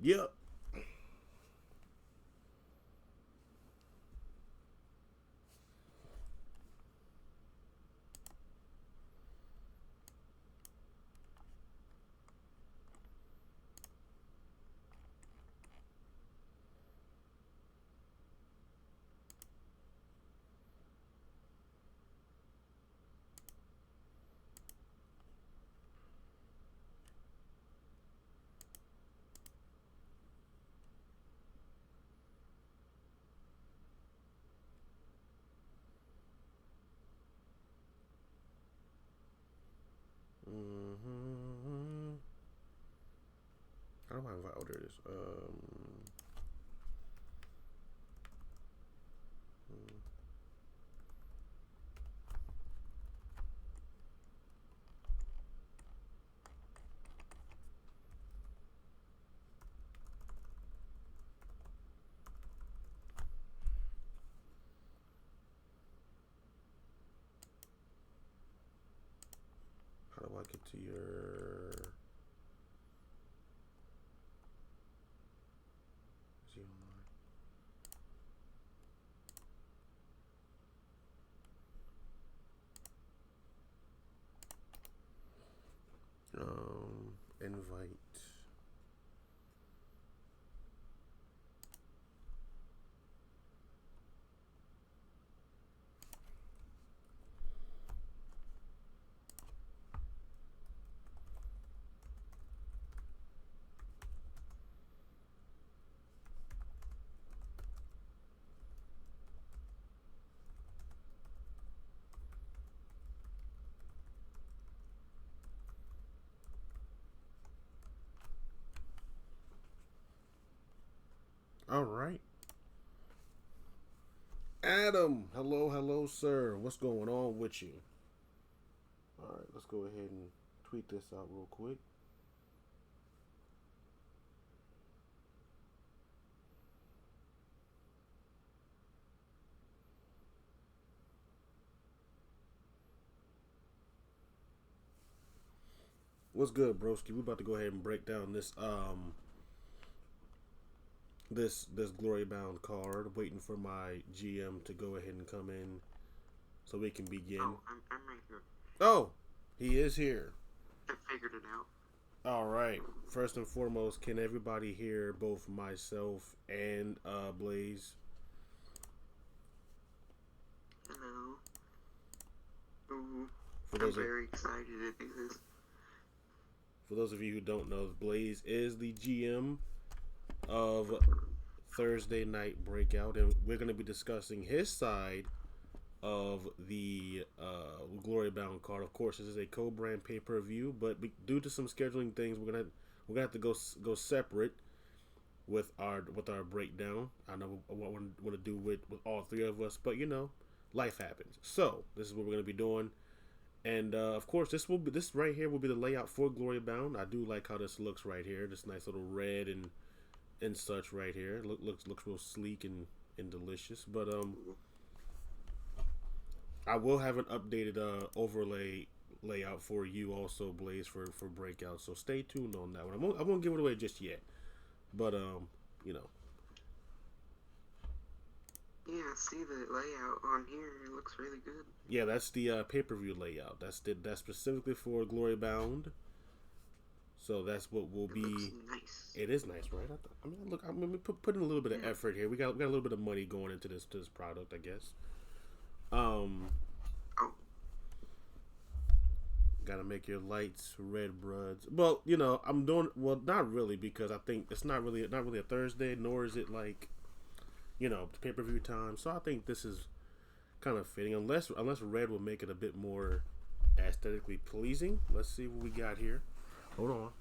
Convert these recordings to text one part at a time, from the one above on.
Yep. Mm-hmm. How do I invite? Oh, there it is. How do I get to your? Is he online? Invite. All right. Adam, hello, sir. What's going on with you? All right, let's go ahead and tweet this out real quick. What's good, broski? We about to go ahead and break down this GloryBound card. Waiting for my GM to go ahead and come in so we can begin. Oh, I'm right here. Oh, he is here. I figured it out. All right. First and foremost, can everybody hear both myself and Blaze? Hello. Ooh, For I'm those of, very excited to do this. for those of you who don't know, Blaze is the GM of Thursday Night Breakout, and we're going to be discussing his side of the GloryBound card. Of course, this is a co-brand pay-per-view, but due to some scheduling things, we're gonna have to go separate with our breakdown. I know what I want to do with all three of us, but life happens. So this is what we're gonna be doing, and of course, this right here will be the layout for GloryBound. I do like how this looks right here. This nice little red and such right here. Looks real sleek and delicious. But I will have an updated overlay layout for you also, Blaze, for Breakout. So stay tuned on that one. I won't give it away just yet, but you know, Yeah, I see the layout on here. It looks really good. yeah, that's the pay-per-view layout. That's specifically for GloryBound. So that's what will It be. looks nice. It is nice, right? Look, I mean, put in a little bit of Yeah. effort here. We got a little bit of money going into this product, I guess. Oh, Gotta make your lights red, bruds. Well, I'm doing well, not really, because I think it's not really a Thursday, nor is it like, pay per view time. So I think this is kind of fitting, unless red will make it a bit more aesthetically pleasing. Let's see what we got here. Hold on.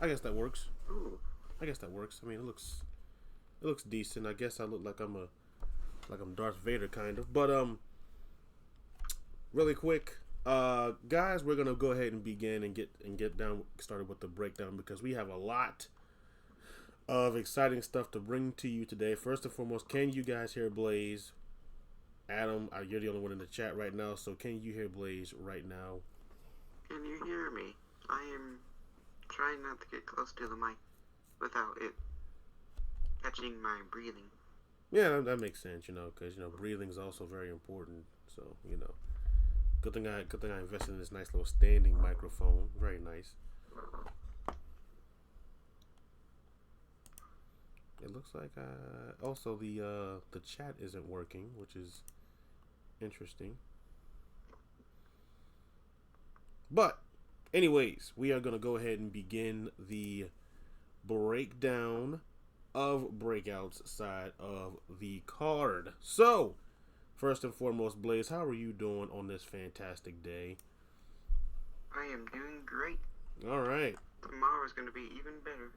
I guess that works. ooh. I guess that works. I mean, it looks decent. I guess I look like I'm Darth Vader kind of. But really quick, guys, we're gonna go ahead and begin and get started with the breakdown, because we have a lot of exciting stuff to bring to you today. First and foremost, can you guys hear Blaze? Adam, you're the only one in the chat right now, so can you hear Blaze right now? Can you hear me? I am trying not to get close to the mic without it catching my breathing. Yeah, that makes sense, because breathing is also very important. So, good thing I invested in this nice little standing microphone. Very nice. It looks like also the chat isn't working, which is interesting. But anyways, we are gonna go ahead and begin the breakdown of Breakouts side of the card. So, first and foremost, Blaze, how are you doing on this fantastic day? I am doing great. All right. Tomorrow's going to be even better.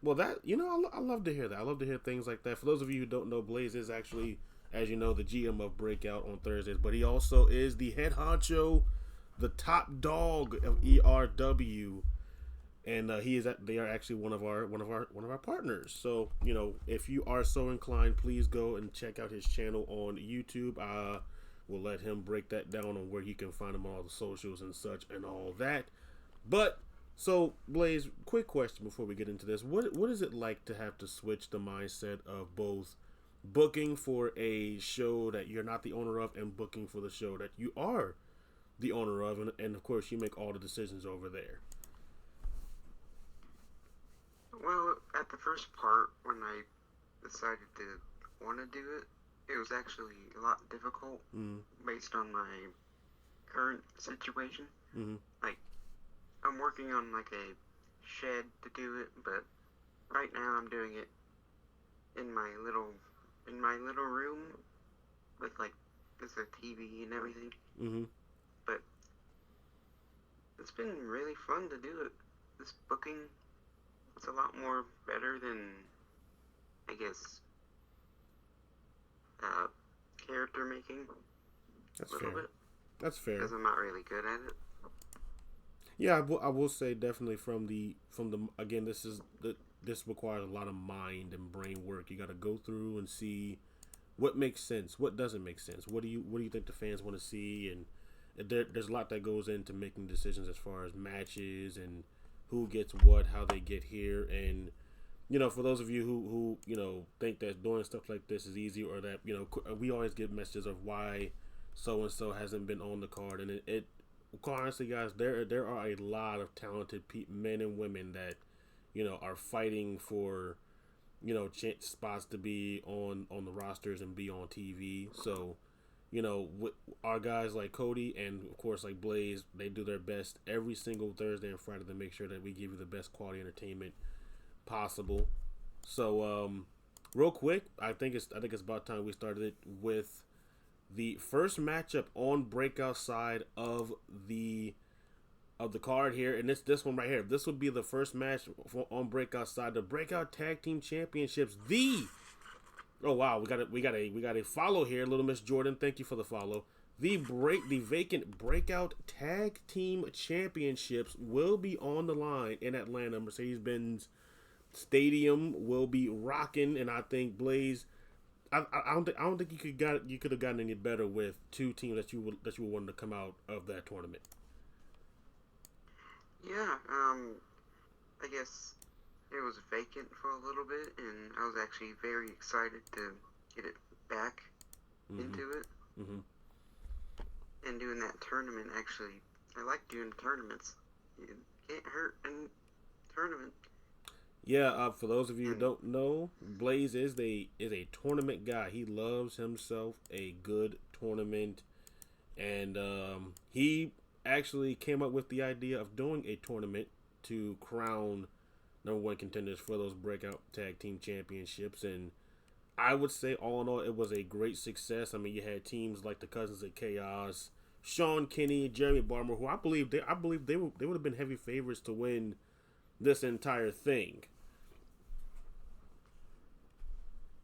Well, I love to hear that. I love to hear things like that. For those of you who don't know, Blaze is actually, as you know, the GM of Breakout on Thursdays, but he also is the head honcho, the top dog of ERW, and they are actually one of our partners. So if you are so inclined, please go and check out his channel on YouTube. We'll let him break that down on where you can find him on all the socials and such and all that. But so Blaze, quick question before we get into this: what is it like to have to switch the mindset of both booking for a show that you're not the owner of and booking for the show that you are the owner of, and of course you make all the decisions over there? Well, at the first part, when I decided to want to do it, it was actually a lot difficult based on my current situation. Mm-hmm. Like, I'm working on like a shed to do it, but right now I'm doing it in my little room with like there's a TV and everything. Mm-hmm. But it's been really fun to do it. This booking, it's a lot more better than, I guess, character making. That's a little fair. bit. That's fair. Because I'm not really good at it. Yeah, I will say definitely from the again, this requires a lot of mind and brain work. You got to go through and see what makes sense, what doesn't make sense. What do you think the fans want to see, and there's a lot that goes into making decisions as far as matches and who gets what, how they get here, and for those of you who think that doing stuff like this is easy, or that we always get messages of why so and so hasn't been on the card, and it quite honestly, guys, there are a lot of talented men and women that are fighting for spots to be on the rosters and be on TV. So our guys like Cody and of course like Blaze, they do their best every single Thursday and Friday to make sure that we give you the best quality entertainment possible. So real quick, I think it's about time we started it with the first matchup on Breakout side of the card here, and this one right here. This would be the first match on Breakout side, the Breakout Tag Team Championships. Oh wow, we got a follow here, Little Miss Jordan. Thank you for the follow. The vacant Breakout Tag Team Championships will be on the line in Atlanta. Mercedes-Benz Stadium will be rocking, and I think Blaze, I don't think you could have gotten any better with two teams that you would want to come out of that tournament. Yeah, I guess it was vacant for a little bit, and I was actually very excited to get it back into it. Mm-hmm. And doing that tournament, actually, I like doing tournaments. You can't hurt in tournament. Yeah, for those of you who don't know, Blaze is a tournament guy. He loves himself a good tournament, and he actually came up with the idea of doing a tournament to crown number one contenders for those Breakout Tag Team Championships. And I would say, all in all, it was a great success. I mean, you had teams like the Cousins of Chaos, Sean Kinney, Jeremy Barmer, who I believe they would have been heavy favorites to win this entire thing.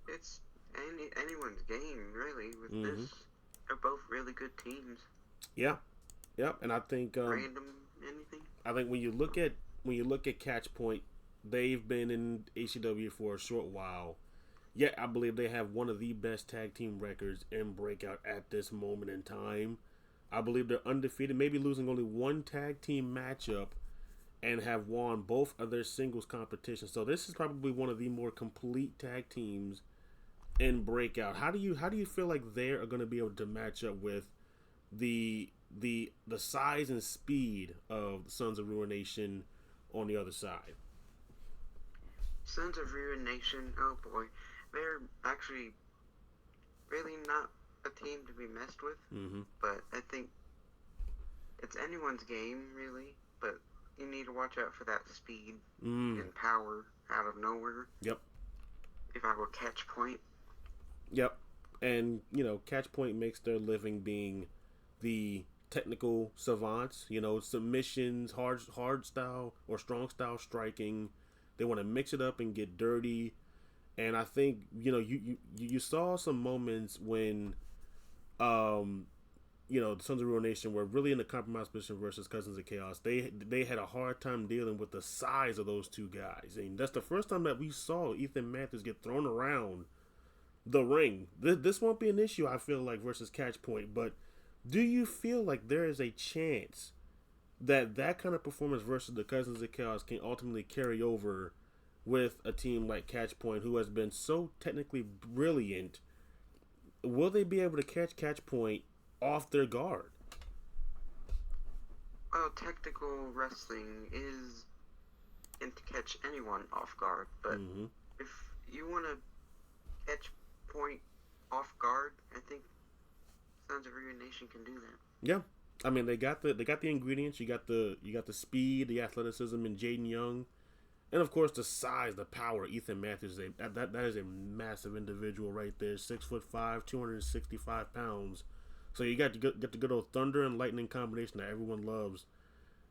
It's anyone's game, really. With this, they're both really good teams. Yeah, yep. And I think random anything. I think when you look at Catch Point, they've been in HCW for a short while. Yet I believe they have one of the best tag team records in Breakout at this moment in time. I believe they're undefeated, maybe losing only one tag team matchup, and have won both of their singles competitions. So this is probably one of the more complete tag teams in Breakout. How do you feel like they are going to be able to match up with the size and speed of the Sons of Ruination on the other side? Sons of Ruination, oh boy, they're actually really not a team to be messed with. Mm-hmm. But I think it's anyone's game, really. But you need to watch out for that speed and power out of nowhere. Yep. If I were Catch Point. Yep. And, Catch Point makes their living being the technical savants, submissions, hard style or strong style striking. They want to mix it up and get dirty. And I think, you saw some moments when the Sons of Ruination were really in a compromised position versus Cousins of Chaos. They had a hard time dealing with the size of those two guys. And that's the first time that we saw Ethan Matthews get thrown around the ring. This won't be an issue, I feel like, versus Catch Point. But do you feel like there is a chance that kind of performance versus the Cousins of Chaos can ultimately carry over with a team like Catch Point, who has been so technically brilliant? Will they be able to catch Point off their guard? Well, technical wrestling is meant to catch anyone off guard, but if you want to catch Point off guard, I think Sons of Ruination can do that. Yeah, I mean they got the ingredients. You got the speed, the athleticism in Jaden Young, and of course the size, the power. Ethan Matthews that is a massive individual right there. 6'5", 265 pounds. So you got the good old thunder and lightning combination that everyone loves.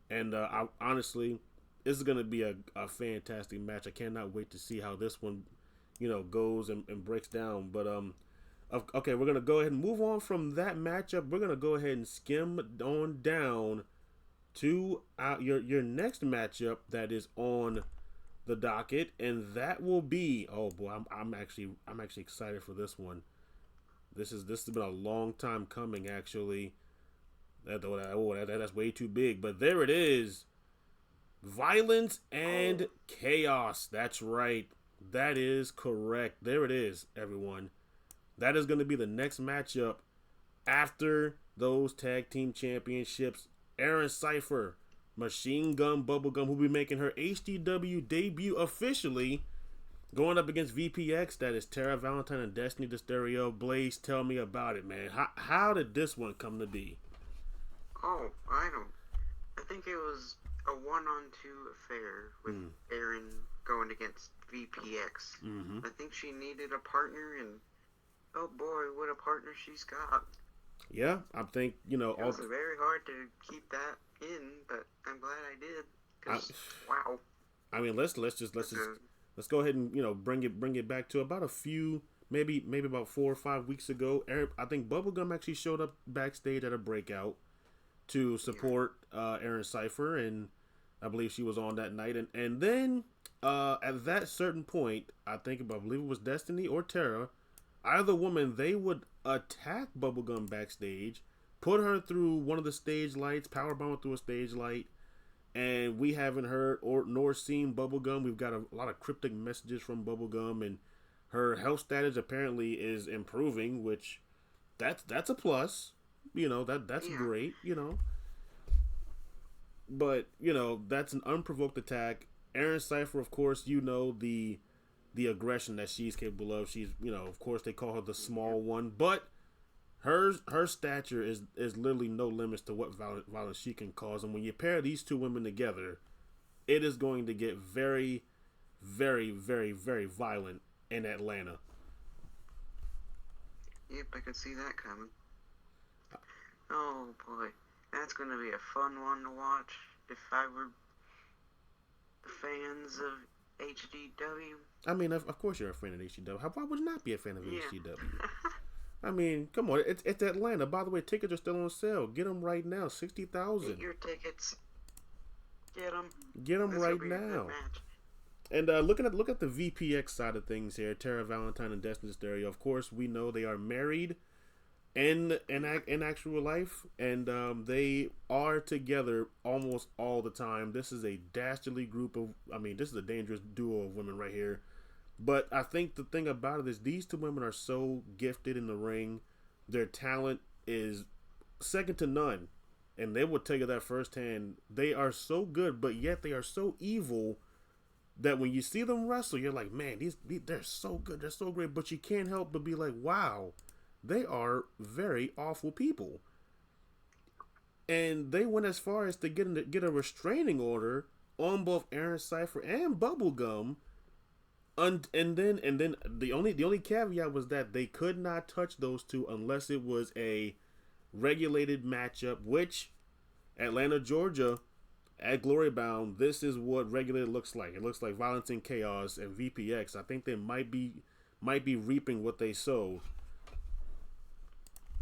And I honestly, this is gonna be a fantastic match. I cannot wait to see how this one, goes and breaks down. But okay, we're gonna go ahead and move on from that matchup. We're gonna go ahead and skim on down to your next matchup that is on the docket, and that will be, oh boy, I'm actually excited for this one. This has been a long time coming, actually. That's way too big, but there it is. Violence and Chaos. That's right. That is correct. There it is, everyone. That is going to be the next matchup after those tag team championships. Aaron Cypher, Machine Gun Bubblegum, who will be making her HDW debut officially, going up against VPX. That is Tara Valentine and Destiny Destereo. Blaze, tell me about it, man. How did this one come to be? Oh, I think it was a 1-on-2 affair with Aaron going against VPX. I think she needed a partner, and oh boy, what a partner she's got. Yeah, I think, it was very hard to keep that in, but I'm glad I did. Cause, wow. I mean, let's go ahead and bring it back to about a few, maybe about 4 or 5 weeks ago. I think Bubblegum actually showed up backstage at a Breakout to support Aaron Cypher, and I believe she was on that night. And then at that certain point, I believe it was Destiny or Tara, either woman, they would attack Bubblegum backstage, put her through one of the stage lights, powerbomb her through a stage light, and we haven't heard nor seen Bubblegum. We've got a lot of cryptic messages from Bubblegum, and her health status apparently is improving, which that's a plus. That's great. But that's an unprovoked attack. Aaron Cypher, of course, the aggression that she's capable of. She's, of course, they call her the small one, but her stature is literally no limits to what violence she can cause. And when you pair these two women together, it is going to get very, very, very, very violent in Atlanta. Yep, I can see that coming. Oh boy, that's going to be a fun one to watch. If I were the fans of HDW. I mean, of course you're a fan of HDW. Why would you not be a fan of HDW? I mean, come on, it's Atlanta. By the way, tickets are still on sale. Get them right now, 60,000. Get your tickets. Get them. Get them right now. And look at the VPX side of things here. Tara Valentine and Destiny Stereo. Of course, we know they are married in actual life, and they are together almost all the time. This is a dastardly group of. I mean, this is a dangerous duo of women right here. But I think the thing about it is these two women are so gifted in the ring. Their talent is second to none, and they will tell you that firsthand. They are so good, but yet they are so evil that when you see them wrestle, you're like, man, these they're so good, they're so great, but you can't help but be like, wow, they are very awful people. And they went as far as to get a restraining order on both Aaron Cipher and Bubblegum. And then the only caveat was that they could not touch those two unless it was a regulated matchup, which Atlanta, Georgia, at GloryBound, this is what regulated looks like. It looks like Violence and Chaos and VPX. I think they might be reaping what they sowed.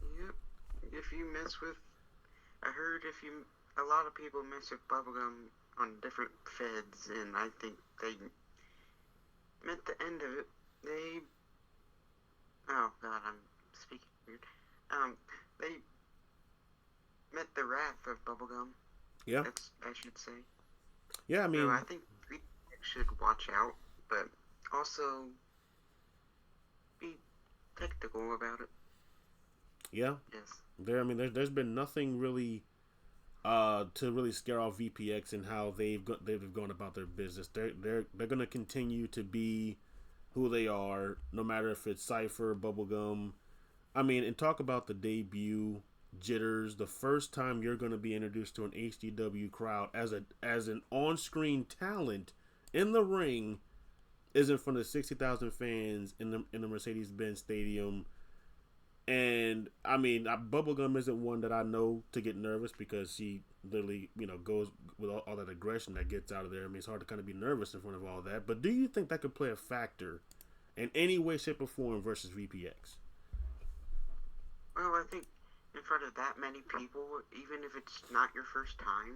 Yep. If you mess with, I heard a lot of people mess with bubblegum on different feds, and I think they at the end of it, oh god, I'm speaking weird. They met the wrath of bubblegum. Yeah. I should say. Yeah, I mean, so I think we should watch out, but also be technical about it. Yeah. Yes. There's been nothing really to really scare off VPX and how they've gone about their business. They're going to continue to be who they are, no matter if it's Cypher, Bubblegum. I mean, and talk about the debut jitters. The first time you're going to be introduced to an HDW crowd as an on-screen talent in the ring is in front of 60,000 fans in the Mercedes-Benz Stadium. And I mean, Bubblegum isn't one that I know to get nervous because she literally, goes with all that aggression that gets out of there. I mean, it's hard to kind of be nervous in front of all that. But do you think that could play a factor in any way, shape, or form versus VPX? Well, I think in front of that many people, even if it's not your first time,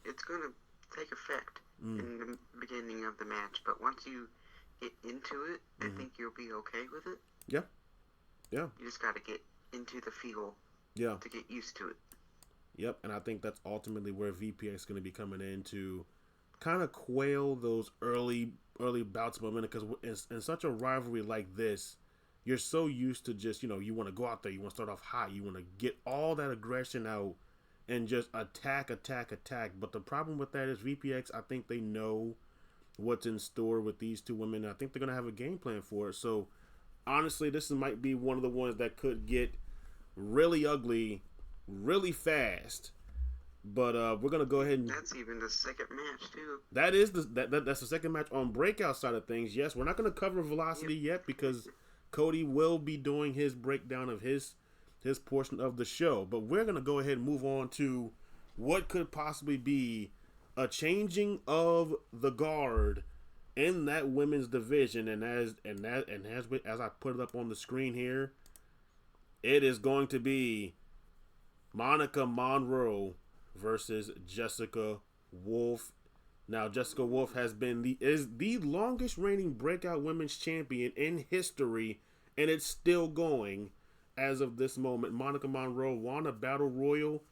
it's going to take effect in the beginning of the match. But once you get into it, I think you'll be okay with it. Yeah. Yeah. You just got to get into the feel. Yeah. To get used to it. Yep, and I think that's ultimately where VPX is going to be coming in to kind of quail those early bouts of momentum, because in such a rivalry like this, you're so used to just, you want to go out there, you want to start off hot, you want to get all that aggression out and just attack. But the problem with that is VPX, I think they know what's in store with these two women. I think they're going to have a game plan for it. So honestly, this might be one of the ones that could get really ugly really fast. But we're gonna go ahead and that's even the second match too. That's the second match on Breakout side of things. Yes, we're not gonna cover Velocity yet because Cody will be doing his breakdown of his portion of the show. But we're gonna go ahead and move on to what could possibly be a changing of the guard in that women's division. And as I put it up on the screen here, it is going to be Monica Monroe versus Jessica Wolf. Now, Jessica Wolf is the longest reigning Breakout Women's Champion in history, and it's still going as of this moment. Monica Monroe won a Battle Royal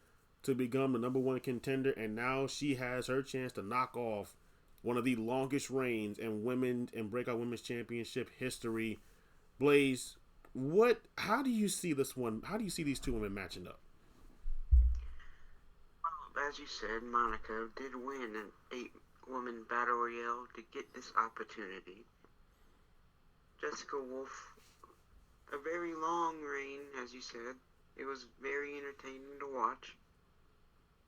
to become the number one contender, and now she has her chance to knock off one of the longest reigns in Breakout Women's Championship history. Blaze, how do you see this one? How do you see these two women matching up? As you said, Monica did win an 8-woman Battle Royale to get this opportunity. Jessica Wolf, a very long reign, as you said. It was very entertaining to watch.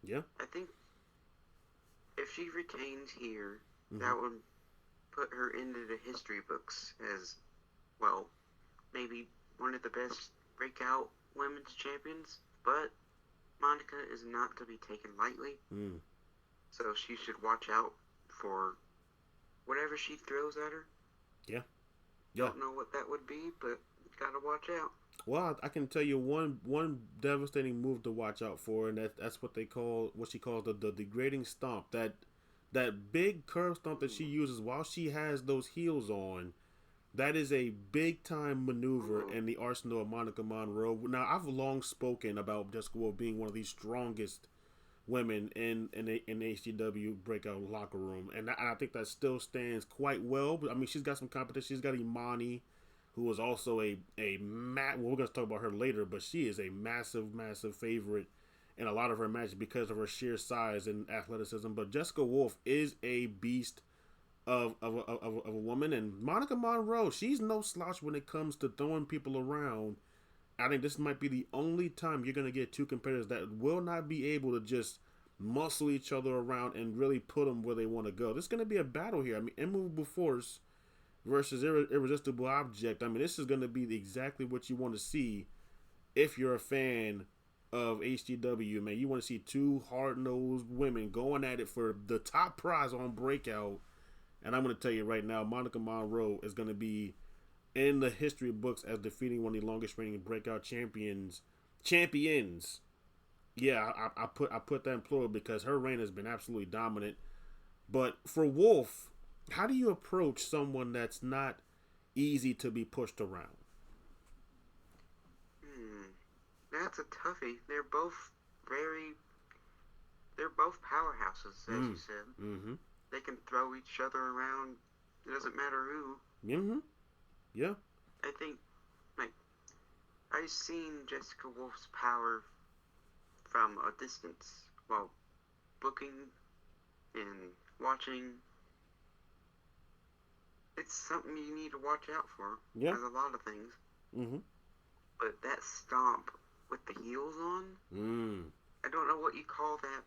Yeah. I think if she retains here, that would put her into the history books as, well, maybe one of the best Breakout Women's Champions, but Monica is not to be taken lightly, so she should watch out for whatever she throws at her. Yeah. Don't know what that would be, but gotta watch out. Well, I can tell you one devastating move to watch out for, and that's what she calls the degrading stomp. That big curve stomp that she uses while she has those heels on, that is a big time maneuver Ooh. in the arsenal of Monica Monroe. Now, I've long spoken about Jessica Wolf being one of the strongest women in HGW breakout locker room, and I think that still stands quite well. But I mean, she's got some competition. She's got Imani, who is also well, we're gonna talk about her later, but she is a massive favorite in a lot of her matches because of her sheer size and athleticism. But Jessica Wolf is a beast of a woman, and Monica Monroe, she's no slouch when it comes to throwing people around. I think this might be the only time you're going to get two competitors that will not be able to just muscle each other around and really put them where they want to go. There's going to be a battle here. I mean, immovable force versus irresistible object. I mean, this is going to be exactly what you want to see if you're a fan of HGW, man. You want to see two hard-nosed women going at it for the top prize on Breakout. And I'm going to tell you right now, Monica Monroe is going to be in the history books as defeating one of the longest reigning breakout champions. Yeah, I put that in plural because her reign has been absolutely dominant. But for Wolf, how do you approach someone that's not easy to be pushed around? Hmm. That's a toughie. Very, they're both powerhouses, as you said. Mm-hmm. They can throw each other around. It doesn't matter who. Mm-hmm. Yeah. I think, like, I've seen Jessica Wolf's power from a distance while booking and watching. It's something you need to watch out for. Yeah. There's a lot of things. Mm-hmm. But that stomp with the heels on, I don't know what you call that.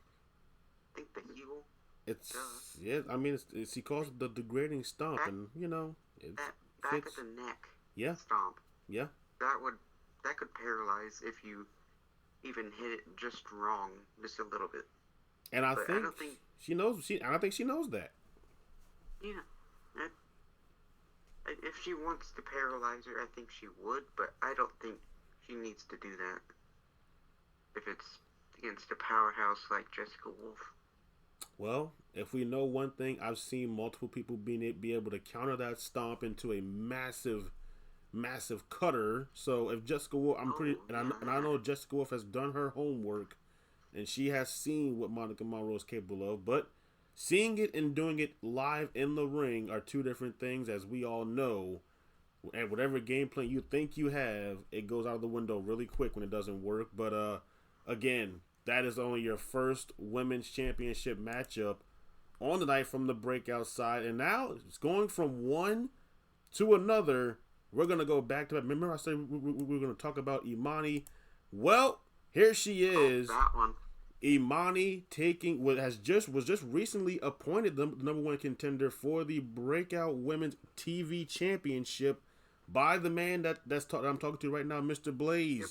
I think the heel. It's yeah. I mean, he calls it the degrading stomp, Back, and you know, it that back fits. of the neck Yeah. stomp. Yeah. That could paralyze if you even hit it just wrong, just a little bit. And I But I think don't think, she knows. I think she knows that. yeah. If she wants to paralyze her, I think she would, but I don't think she needs to do that if it's against a powerhouse like Jessica Wolf. Well, if we know one thing, I've seen multiple people be able to counter that stomp into a massive cutter. So if Jessica Wolf, and I know Jessica Wolf has done her homework, and she has seen what Monica Monroe is capable of. But seeing it and doing it live in the ring are two different things, as we all know. And whatever game plan you think you have, it goes out of the window really quick when it doesn't work. But again, that is only your first women's championship matchup on the night from the Breakout side. And now it's going from one to another. We're going to go back to that. Remember I said we're going to talk about Imani? Well, here she is. Oh, that one. Imani was just recently appointed the number one contender for the Breakout Women's TV Championship by the man that I'm talking to right now, Mr. Blaze. Yep.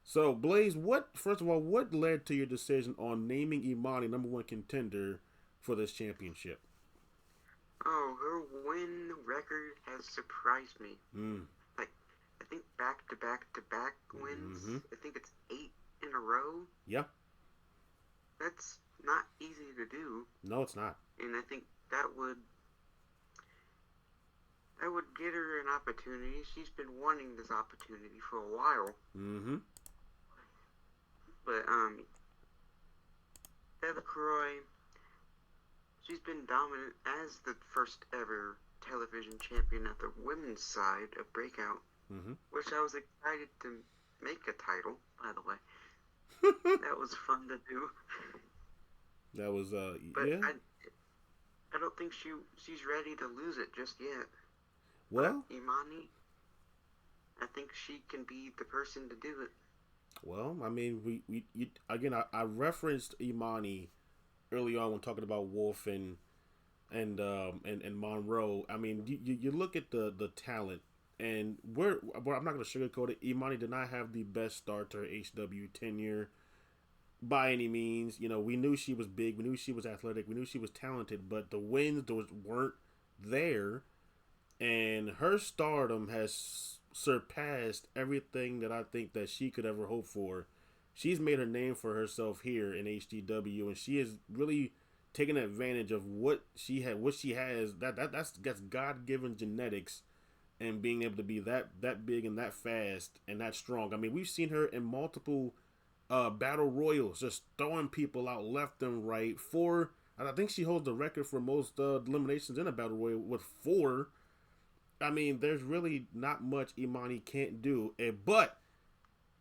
So, Blaze, first of all, what led to your decision on naming Imani number one contender for this championship? Oh, her win record has surprised me. Like, I think back to back wins. Mm-hmm. I think it's 8 in a row. Yeah. That's not easy to do. No, it's not. And I think that would get her an opportunity. She's been wanting this opportunity for a while. Mm-hmm. But Heather Croy, she's been dominant as the first ever television champion at the women's side of Breakout, which I was excited to make a title, by the way. That was fun to do. That was but yeah. I don't think she's ready to lose it just yet. Well, but Imani, I think she can be the person to do it. Well, I mean, I referenced Imani early on when talking about Wolf and Monroe. I mean, you look at the talent, and I'm not going to sugarcoat it. Imani did not have the best start to her HW tenure by any means. You know, we knew she was big, we knew she was athletic, we knew she was talented, but the wins weren't there, and her stardom has surpassed everything that I think that she could ever hope for. She's made her name for herself here in HGW, and she has really taking advantage of what she has. That's God given genetics, and being able to be that big and that fast and that strong. I mean, we've seen her in multiple battle royals, just throwing people out left and right. And I think she holds the record for most eliminations in a battle royal with 4. I mean, there's really not much Imani can't do. But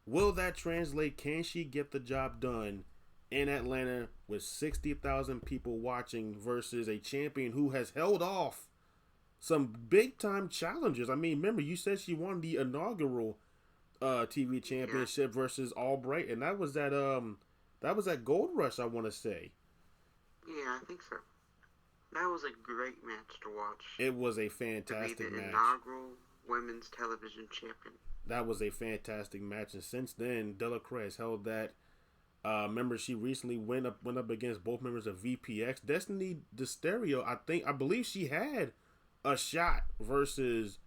will that translate? Can she get the job done in Atlanta with 60,000 people watching versus a champion who has held off some big time challenges? I mean, remember, you said she won the inaugural TV championship versus Albright, and that was that Gold Rush, I want to say. Yeah, I think so. That was a great match to watch. It was a fantastic to be the match. Inaugural women's television champion. That was a fantastic match, and since then, Delacroix has held that. Remember, she recently went up against both members of VPX. Destiny Destereo, I believe she had a shot versus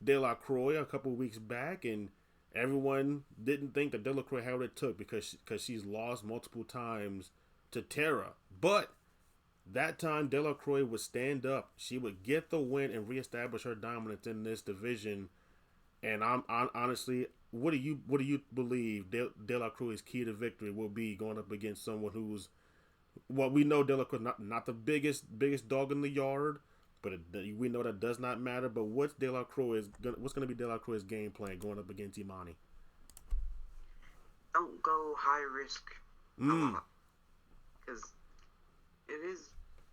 Delacroix a couple weeks back, and everyone didn't think that Delacroix had what it took because she's lost multiple times to Tara. But that time, Delacroix would stand up. She would get the win and reestablish her dominance in this division. And I'm honestly, what do you believe Delacroix's key to victory will be going up against someone who's, well, we know Delacroix not the biggest dog in the yard, but we know that does not matter. But what's going to be Delacroix's game plan going up against Imani? Don't go high risk a lot, because it is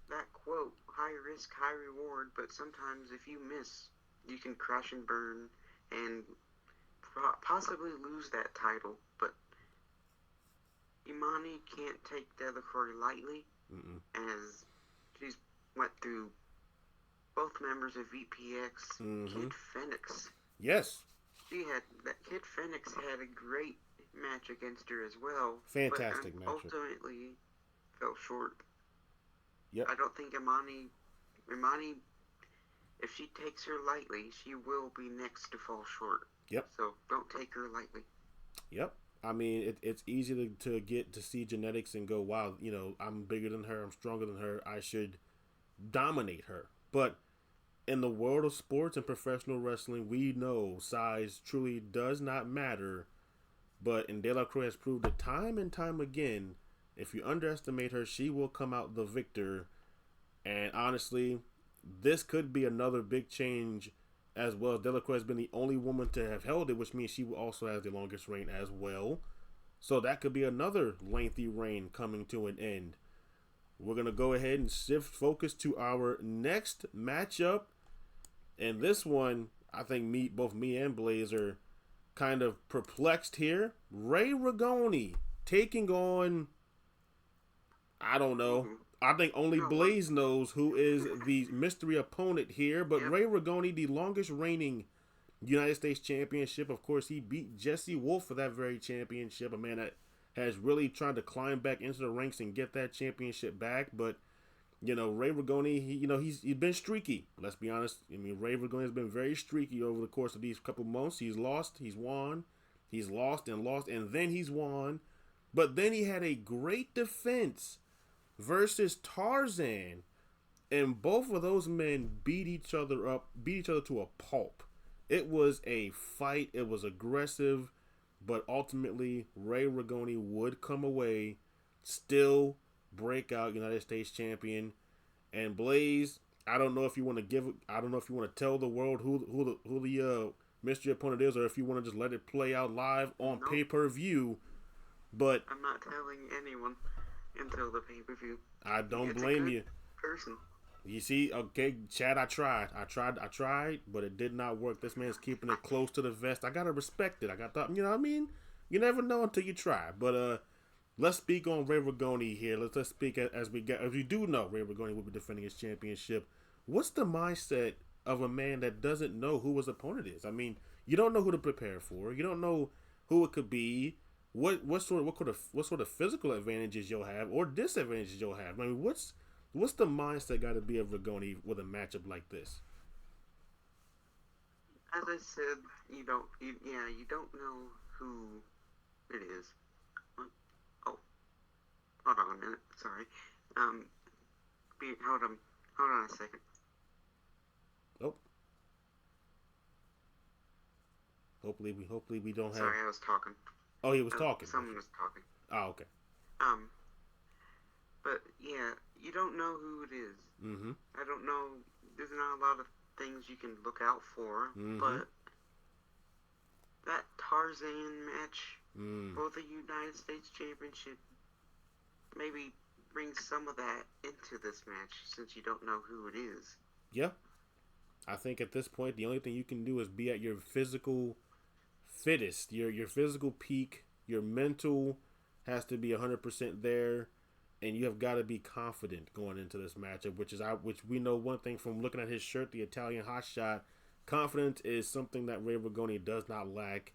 that quote, high risk, high reward. But sometimes if you miss, you can crash and burn and possibly lose that title. But Imani can't take Delacroix lightly, as she's went through both members of VPX. Kid Phoenix. Yes. Kid Phoenix had a great match against her as well. Fantastic but match. Ultimately fell short. Yep. I don't think Imani, if she takes her lightly, she will be next to fall short. Yep. So don't take her lightly. Yep. I mean, it's easy to get to see genetics and go, wow, I'm bigger than her, I'm stronger than her, I should dominate her. But in the world of sports and professional wrestling, we know size truly does not matter. But Delacroix has proved it time and time again. If you underestimate her, she will come out the victor. And honestly, this could be another big change as well. Delacroix has been the only woman to have held it, which means she also has the longest reign as well. So that could be another lengthy reign coming to an end. We're going to go ahead and shift focus to our next matchup. And this one, I think both me and Blaze are kind of perplexed here. Ray Rigoni taking on, I don't know. I think only Blaze knows who is the mystery opponent here. But Ray Rigoni, the longest reigning United States Championship. Of course, he beat Jesse Wolf for that very championship. A man that has really tried to climb back into the ranks and get that championship back. But, Ray Rigoni, he's been streaky. Let's be honest. I mean, Ray Rigoni has been very streaky over the course of these couple months. He's lost, he's won, he's lost, and then he's won. But then he had a great defense versus Tarzan, and both of those men beat each other to a pulp. It was a fight. It was aggressive, but ultimately Ray Rigoni would come away still breakout United States champion. And Blaze, I don't know if you want to tell the world who the mystery opponent is, or if you want to just let it play out live on pay-per-view. But I'm not telling anyone until the pay-per-view. I don't blame you. Person. You see, okay, Chad, I tried, but it did not work. This man's keeping it close to the vest. I gotta respect it. You know what I mean? You never know until you try. But let's speak on Ray Rigoni here. Let's speak as we do know Ray Rigoni will be defending his championship. What's the mindset of a man that doesn't know who his opponent is? I mean, you don't know who to prepare for. You don't know who it could be. What sort of physical advantages you'll have or disadvantages you'll have. I mean, what's the mindset got to be of Rigoni with a matchup like this? As I said, you don't know who it is. Oh, hold on a minute. Sorry. Hold on a second. Oh, hopefully we don't have. Sorry, I was talking. Oh, he was talking. Someone was talking. Oh, okay. Um, but yeah, you don't know who it is. Mm-hmm. I don't know. There's not a lot of things you can look out for, Mm-hmm. but that Tarzan match for the United States Championship maybe bring some of that into this match since you don't know who it is. Yeah. I think at this point the only thing you can do is be at your physical fittest, your physical peak. Your mental has to be 100% there, and you have got to be confident going into this matchup. Which we know one thing from looking at his shirt, the Italian Hotshot. Confidence is something that Ray Rigoni does not lack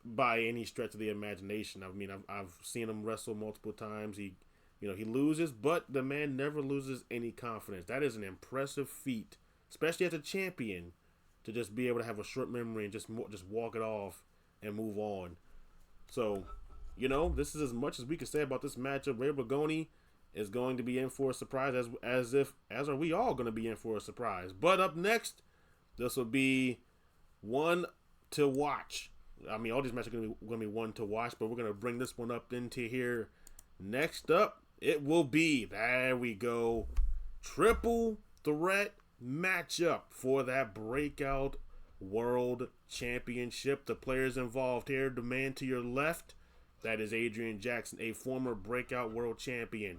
by any stretch of the imagination. I mean, I've seen him wrestle multiple times. He loses, but the man never loses any confidence. That is an impressive feat, especially as a champion, to just be able to have a short memory and just walk it off and move on. So, this is as much as we can say about this matchup. Ray Rigoni is going to be in for a surprise, as are we all going to be in for a surprise. But up next, this will be one to watch. I mean, all these matches are going to be one to watch, but we're going to bring this one up into here. Next up, it will be, there we go, triple threat matchup for that Breakout World Championship. The players involved here, the man to your left, that is Adrian Jackson, a former Breakout World Champion.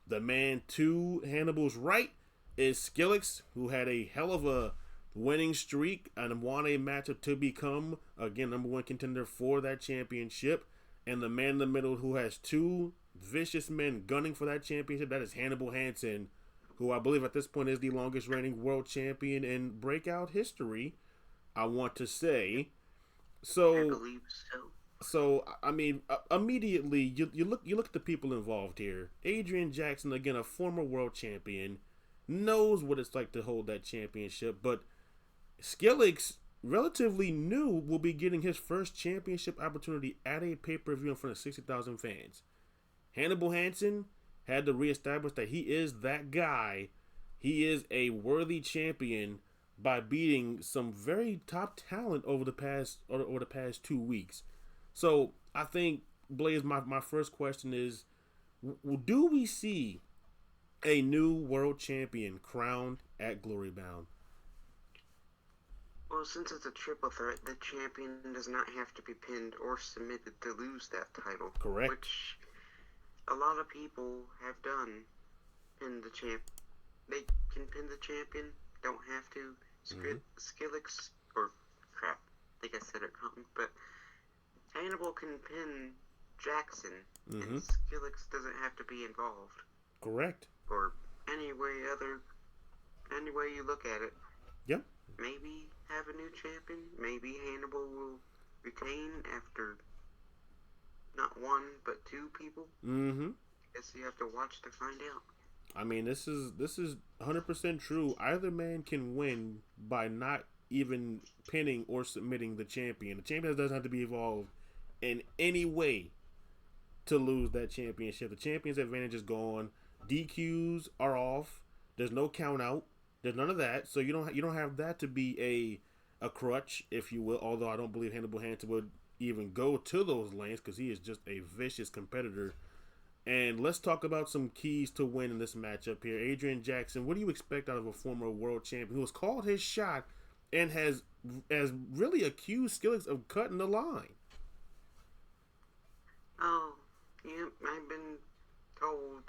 The man to Hannibal's right is Skillix, who had a hell of a winning streak and won a matchup to become, again, number one contender for that championship. And the man in the middle who has two vicious men gunning for that championship, that is Hannibal Hansen, who I believe at this point is the longest reigning world champion in Breakout history, I want to say. So I believe so. So I mean, immediately you look at the people involved here. Adrian Jackson, again, a former world champion, knows what it's like to hold that championship. But Skillix, relatively new, will be getting his first championship opportunity at a pay-per-view in front of 60,000 fans. Hannibal Hansen had to reestablish that he is that guy. He is a worthy champion by beating some very top talent over the past 2 weeks. So I think, Blaze, my first question is, do we see a new world champion crowned at GloryBound? Well, since it's a triple threat, the champion does not have to be pinned or submitted to lose that title. Correct. Which a lot of people have done. Pin the champ. They can pin the champion. Don't have to. Skillix, or crap, I think I said it wrong, but Hannibal can pin Jackson, and Skillix doesn't have to be involved. Correct. Or any way you look at it. Yep. Maybe have a new champion. Maybe Hannibal will retain after not one but two people. Guess you have to watch to find out. I mean, this is 100% true. Either man can win by not even pinning or submitting the champion. The champion doesn't have to be involved in any way to lose that championship. The champion's advantage is gone. DQs are off. There's no count out. There's none of that. So you don't have that to be a crutch, if you will. Although I don't believe Hannibal Hansen would even go to those lanes because he is just a vicious competitor. And let's talk about some keys to win in this matchup here. Adrian Jackson, what do you expect out of a former world champion who has called his shot and has really accused Skillix of cutting the line? Oh, yeah, I've been told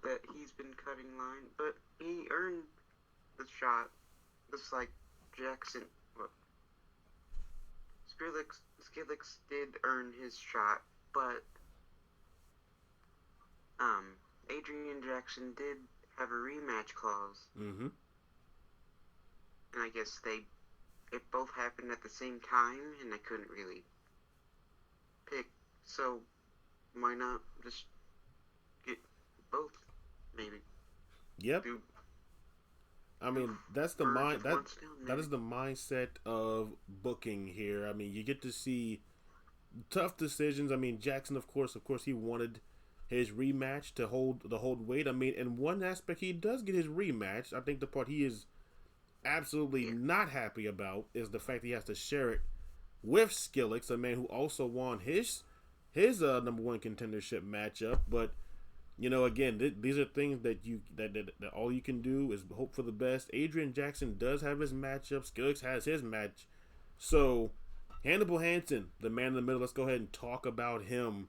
that he's been cutting line, but he earned the shot, just like Jackson. Well, Skillix did earn his shot, but Adrian Jackson did have a rematch clause. And I guess it both happened at the same time, and I couldn't really pick. So why not just get both? Maybe. Yep. I mean, that is the mindset of booking here. I mean, you get to see tough decisions. I mean, Jackson, of course, he wanted his rematch to hold weight. I mean, in one aspect, he does get his rematch. I think the part he is absolutely not happy about is the fact that he has to share it with Skillix, a man who also won his number one contendership matchup. But again, these are things that all you can do is hope for the best. Adrian Jackson does have his matchup. Skillix has his match. So Hannibal Hansen, the man in the middle. Let's go ahead and talk about him.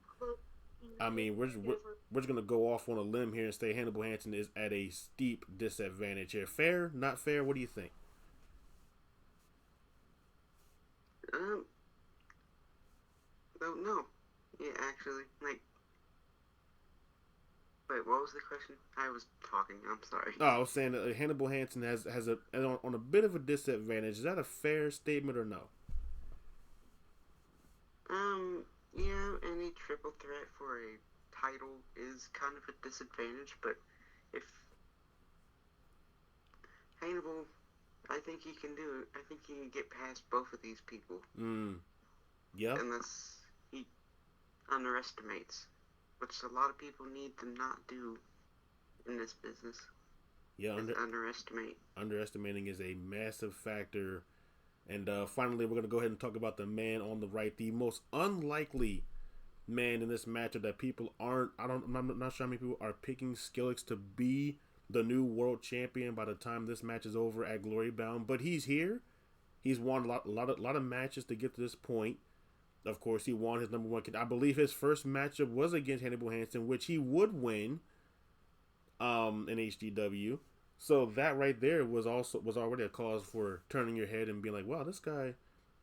I mean, we're just gonna go off on a limb here and say Hannibal Hansen is at a steep disadvantage here. Fair? Not fair? What do you think? No. Yeah, actually, like, wait, what was the question? I was talking. I'm sorry. Oh, I was saying that Hannibal Hansen has on a bit of a disadvantage. Is that a fair statement or no? Yeah, any triple threat for a title is kind of a disadvantage, but if Hannibal, I think he can do it. I think he can get past both of these people. Yep. Unless he underestimates, which a lot of people need to not do in this business. Yeah, underestimate. Underestimating is a massive factor. And finally, we're going to go ahead and talk about the man on the right, the most unlikely man in this matchup that people aren't. I'm not sure how many people are picking Skillix to be the new world champion by the time this match is over at GloryBound. But he's here. He's won a lot of matches to get to this point. Of course, he won his number one. I believe his first matchup was against Hannibal Hansen, which he would win in HGW. So that right there was already a cause for turning your head and being like, "Wow, this guy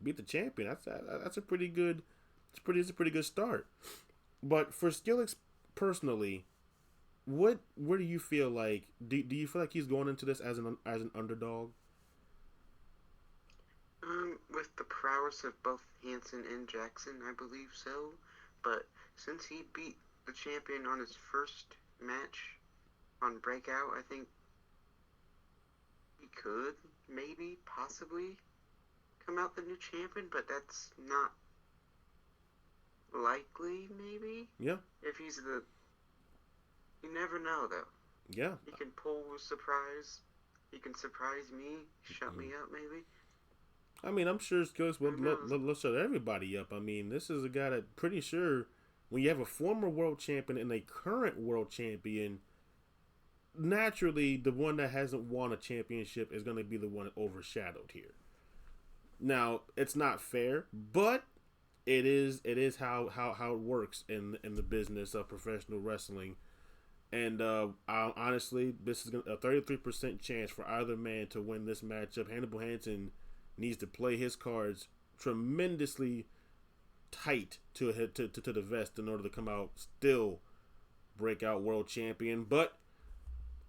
beat the champion. That's a pretty good. It's a pretty good start." But for Skillix personally, where do you feel like? Do you feel like he's going into this as an underdog? With the prowess of both Hansen and Jackson, I believe so. But since he beat the champion on his first match on Breakout, I think he could, maybe, possibly, come out the new champion, but that's not likely, maybe? Yeah. If he's You never know, though. Yeah. He can pull a surprise. He can surprise me, shut me up, maybe. I mean, I'm sure Skillix will shut everybody up. I mean, this is a guy that pretty sure when you have a former world champion and a current world champion, naturally the one that hasn't won a championship is going to be the one overshadowed here. Now, it's not fair, but it is how it works in the business of professional wrestling. And honestly, this is a 33% chance for either man to win this matchup. Hannibal Hansen needs to play his cards tremendously tight to the vest in order to come out still breakout world champion. But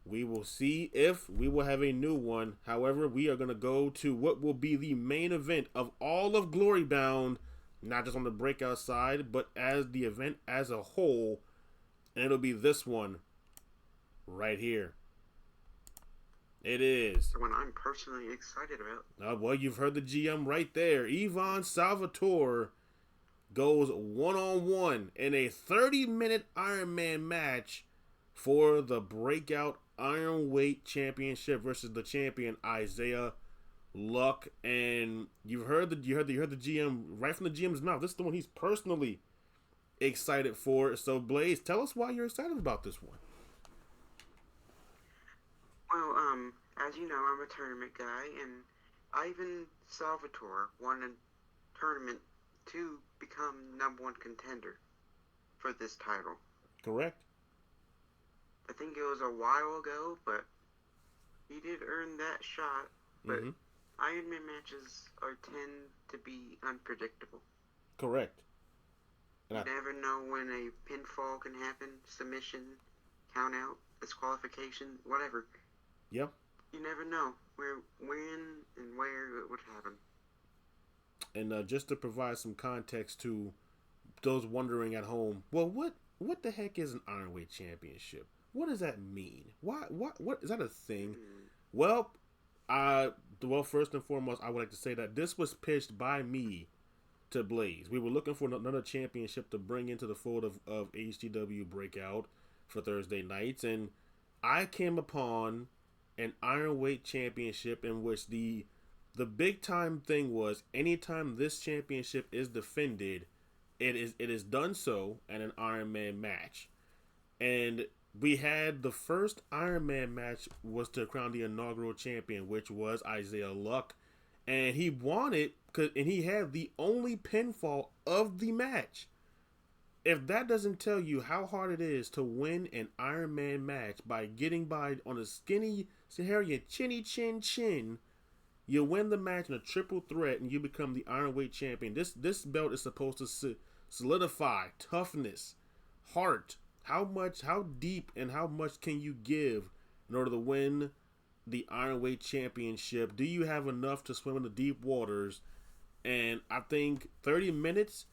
we will see if we will have a new one. However, we are going to go to what will be the main event of all of GloryBound, not just on the breakout side, but as the event as a whole. And it'll be this one right here. It is the one I'm personally excited about. Well, you've heard the GM right there. Ivan Salvatore goes one-on-one in a 30-minute Iron Man match for the Breakout Ironweight Championship versus the champion Isaiah Luck. And you heard the GM right from the GM's mouth. This is the one he's personally excited for. So Blaze, tell us why you're excited about this one. Well, as you know, I'm a tournament guy, and Ivan Salvatore won a tournament to become number one contender for this title. Correct. I think it was a while ago, but he did earn that shot. But Iron Man matches tend to be unpredictable. Correct. You never know when a pinfall can happen, submission, count out, disqualification, whatever. Yep. You never know when and where it would happen. And just to provide some context to those wondering at home, well, what the heck is an Ironweight Championship? What does that mean? What is that a thing? Well, first and foremost, I would like to say that this was pitched by me to Blaze. We were looking for another championship to bring into the fold of HGW Breakout for Thursday nights, and I came upon an Ironweight championship in which the big time thing was anytime this championship is defended, it is done so at an Iron Man match. And we had the first Iron Man match was to crown the inaugural champion, which was Isaiah Luck, and he won it and he had the only pinfall of the match. If that doesn't tell you how hard it is to win an Iron Man match by getting by on a skinny Saharian chinny chin chin, you win the match in a triple threat and you become the Ironweight champion. This belt is supposed to solidify toughness, heart. How deep, and how much can you give in order to win the Ironweight championship? Do you have enough to swim in the deep waters? And I think 30 minutes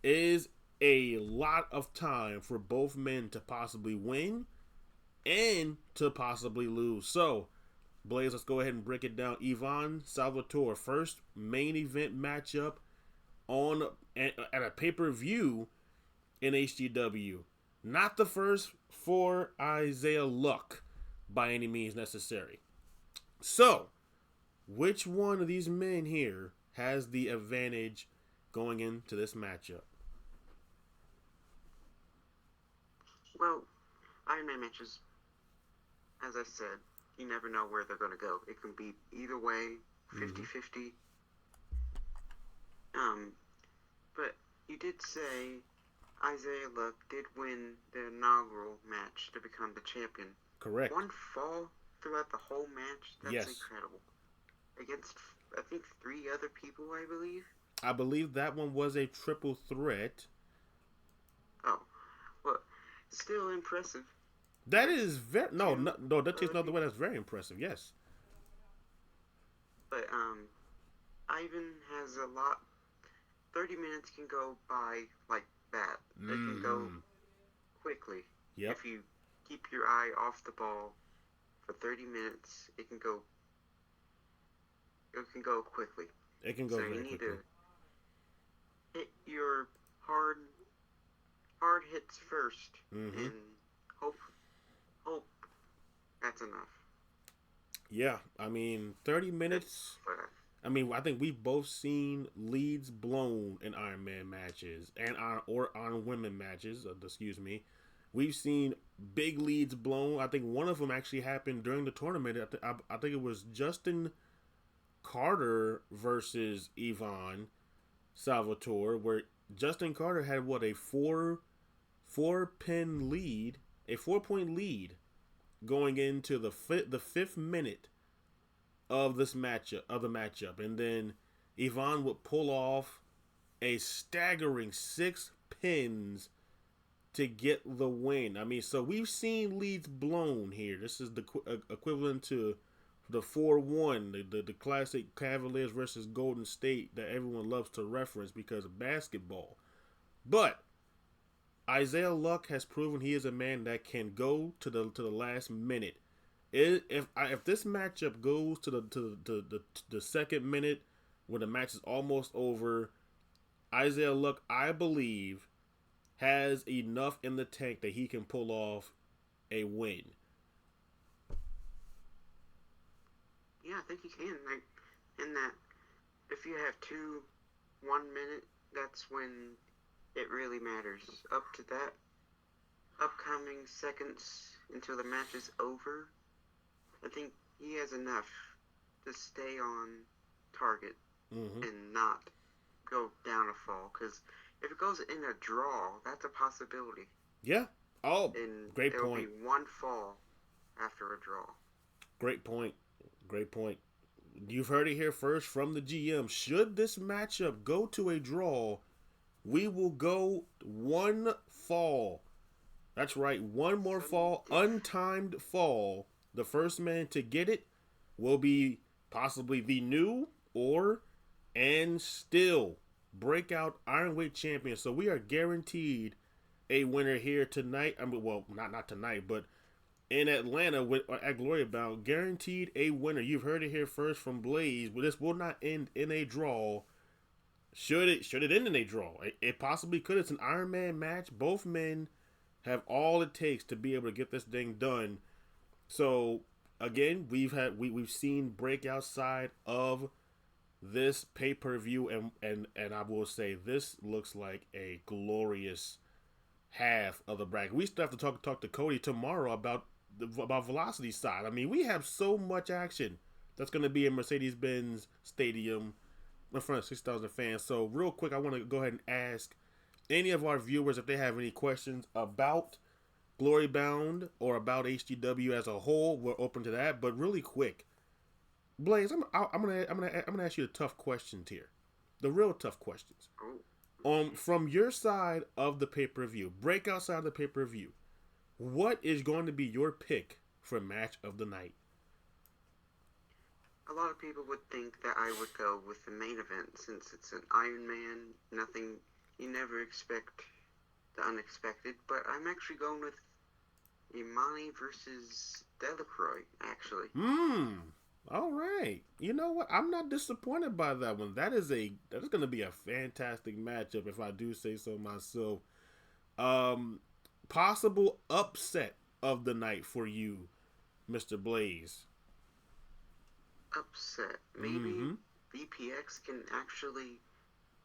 is a lot of time for both men to possibly win and to possibly lose. So, Blaze, let's go ahead and break it down. Ivan Salvatore, first main event matchup at a pay-per-view in HGW. Not the first for Isaiah Luck by any means necessary. So, which one of these men here has the advantage going into this matchup? Well, Iron Man matches, as I said, you never know where they're going to go. It can be either way, 50-50. But you did say Isaiah Luck did win the inaugural match to become the champion. Correct. One fall throughout the whole match? That's yes. Incredible. Against, I think, 3 other people, I believe? I believe that one was a triple threat. Oh. Well, still impressive. That is very... No, that takes another way. That's very impressive, yes. But, Ivan has a lot... 30 minutes can go by like that. It can go quickly. Yep. If you keep your eye off the ball for 30 minutes, it can go quickly. It can go very quickly. So you need to hit your hard hits first, and hope that's enough. Yeah, I mean, 30 minutes... I mean, I think we've both seen leads blown in Iron Man matches and on women matches. Excuse me. We've seen big leads blown. I think one of them actually happened during the tournament. I think it was Justin Carter versus Ivan Salvatore, where Justin Carter had a 4-pin lead, a 4-point lead going into the fifth minute of the matchup, and then Ivan would pull off a staggering 6 pins to get the win. I mean, so we've seen leads blown here. This is the equivalent to the 4-1, the classic Cavaliers versus Golden State that everyone loves to reference because of basketball. But Isaiah Luck has proven he is a man that can go to the last minute. If this matchup goes to the second minute when the match is almost over, Isaiah Luck, I believe, has enough in the tank that he can pull off a win. Yeah, I think he can. Like, in that, if you have 2 1-minute, that's when it really matters. Up to that, upcoming seconds until the match is over, I think he has enough to stay on target and not go down a fall. Because if it goes in a draw, that's a possibility. Yeah. Oh, and great there will point. be 1 fall after a draw. Great point. Great point. You've heard it here first from the GM. Should this matchup go to a draw, we will go 1 fall. That's right, 1 more fall, untimed fall. The first man to get it will be possibly the new and still Breakout Ironweight champion. So we are guaranteed a winner here tonight. I mean, well, not tonight, but in Atlanta at GloryBound, guaranteed a winner. You've heard it here first from Blaze, but this will not end in a draw. Should it end in a draw? It possibly could. It's an Iron Man match. Both men have all it takes to be able to get this thing done. So again, we've seen Breakout side of this pay-per-view, and I will say this looks like a glorious half of the bracket. We still have to talk to Cody tomorrow about Velocity side. I mean, we have so much action that's going to be in Mercedes-Benz Stadium in front of 6,000 fans. So real quick, I want to go ahead and ask any of our viewers if they have any questions about GloryBound or about HGW as a whole. We're open to that, but really quick, Blaze, I'm gonna ask you the tough questions here, the real tough questions. From your side of the pay per view, Breakout side of the pay per view, what is going to be your pick for match of the night? A lot of people would think that I would go with the main event since it's an Iron Man. Nothing, you never expect the unexpected, but I'm actually going with Imani versus Delacroix, actually. All right. You know what? I'm not disappointed by that one. That is going to be a fantastic matchup if I do say so myself. Possible upset of the night for you, Mr. Blaze. Upset. Maybe VPX can actually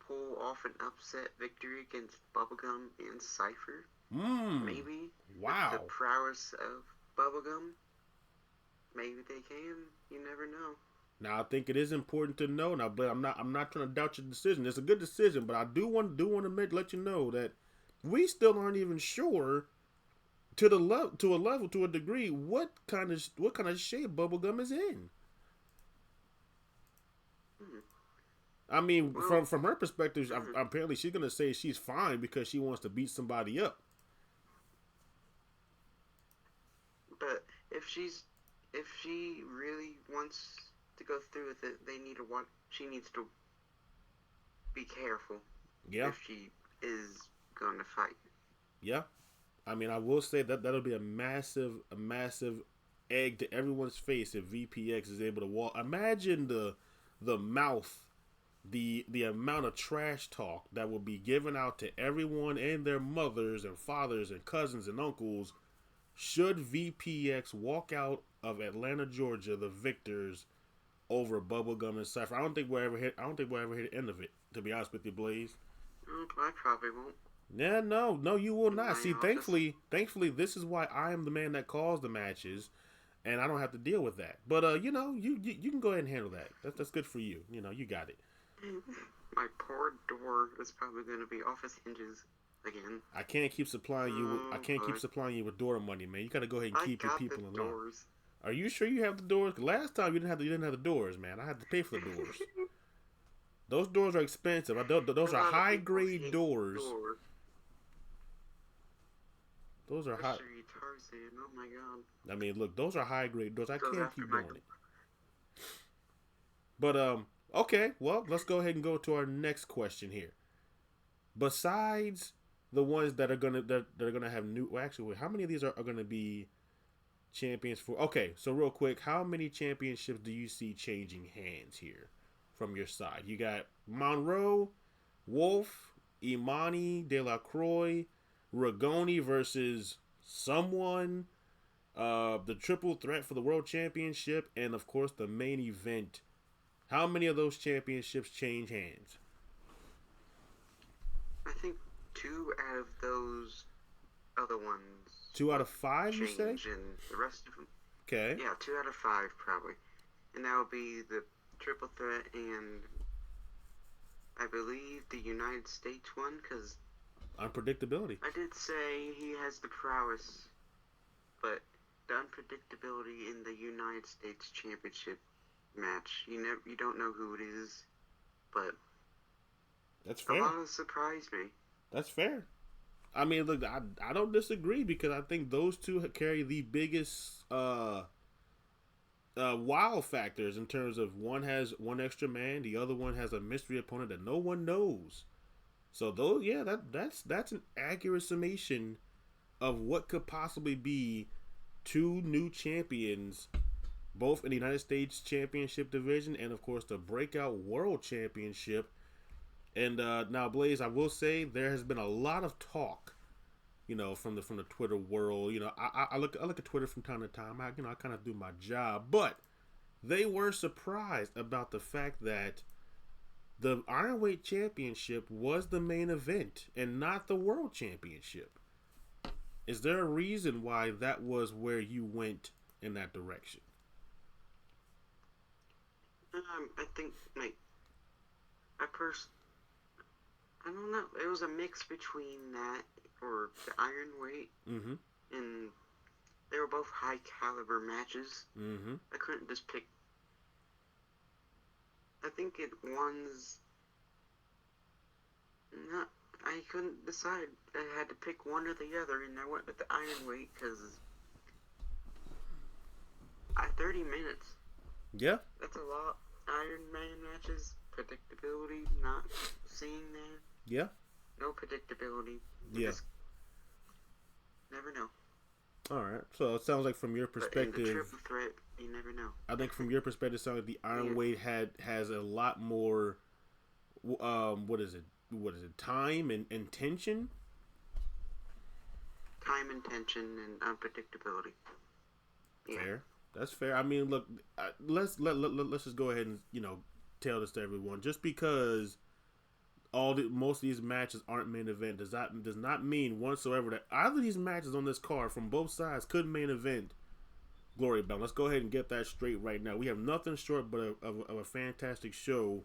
pull off an upset victory against Bubblegum and Cypher. Maybe. Wow. With the prowess of Bubblegum. Maybe they can. You never know. Now I think it is important to know. Now, but I'm not trying to doubt your decision. It's a good decision, but I do want to let you know that we still aren't even sure to a degree what kind of shape Bubblegum is in. I mean, from her perspective, apparently she's gonna say she's fine because she wants to beat somebody up. But if she really wants to go through with it, she needs to be careful. Yeah. If she is going to fight. Yeah. I mean, I will say that'll be a massive egg to everyone's face if VPX is able to walk. Imagine the mouth, the amount of trash talk that will be given out to everyone and their mothers and fathers and cousins and uncles should VPX walk out of Atlanta, Georgia, the victors over Bubblegum and Cypher. I don't think we'll ever hit the end of it, to be honest with you, Blaze. I probably won't. Yeah, no, you will not. See, thankfully, this is why I am the man that calls the matches, and I don't have to deal with that. But you can go ahead and handle that. That's good for you. You got it. My poor door is probably going to be off its hinges again. I can't keep supplying you with door money, man. You got to go ahead and keep your people alone. Doors. Are you sure you have the doors? Last time you didn't have the doors, man. I had to pay for the doors. Those doors are expensive. Those are high grade doors. Those are high. Tarzan. Oh my god. I mean, look, those are high grade doors. I can't keep doing it. But okay. Well, let's go ahead and go to our next question here. Besides the ones that are gonna have new. Well, actually, wait, how many of these are gonna be champions for? Okay, so real quick, how many championships do you see changing hands here from your side? You got Monroe, Wolf, Imani, Delacroix, Rigoni versus someone, the triple threat for the world championship, and of course the main event. How many of those championships change hands? I think 2 out of those other ones. 2 out of 5, you say? And the rest of them. Okay. Yeah, 2 out of 5 probably, and that would be the triple threat and I believe the United States one, because unpredictability. I did say he has the prowess, but the unpredictability in the United States Championship match, you don't know who it is, but that's fair. A lot of surprised me. That's fair. I mean, look, I don't disagree because I think those two carry the biggest wow factors in terms of one has one extra man, the other one has a mystery opponent that no one knows. So those, yeah, that's an accurate summation of what could possibly be 2 new champions, both in the United States Championship division and of course the Breakout World Championship. And now, Blaze, I will say there has been a lot of talk, from the Twitter world. I look at Twitter from time to time. I kind of do my job, but they were surprised about the fact that the Ironweight Championship was the main event and not the World Championship. Is there a reason why that was where you went in that direction? I think like at first I don't know. It was a mix between that or the Iron Weight, Mm-hmm. and they were both high caliber matches. Mm-hmm. I couldn't just pick. I think it one's not. I couldn't decide. I had to pick one or the other, and I went with the Iron Weight because 30 minutes. Yeah. That's a lot. Iron Man matches, predictability, not seeing that. Yeah. No predictability. You Yeah. just never know. All right. So it sounds like from your But in the perspective, triple threat, you never know. I think from your perspective, it sounds like the Iron Weight has a lot more. What is it? What is it? Time and tension. Time and tension and unpredictability. Yeah. Fair. That's fair. I mean, look, let's just go ahead and tell this to everyone. Just because most of these matches aren't main event does not mean whatsoever that either of these matches on this card from both sides could main event GloryBound. Let's go ahead and get that straight right now. We have nothing short but of a fantastic show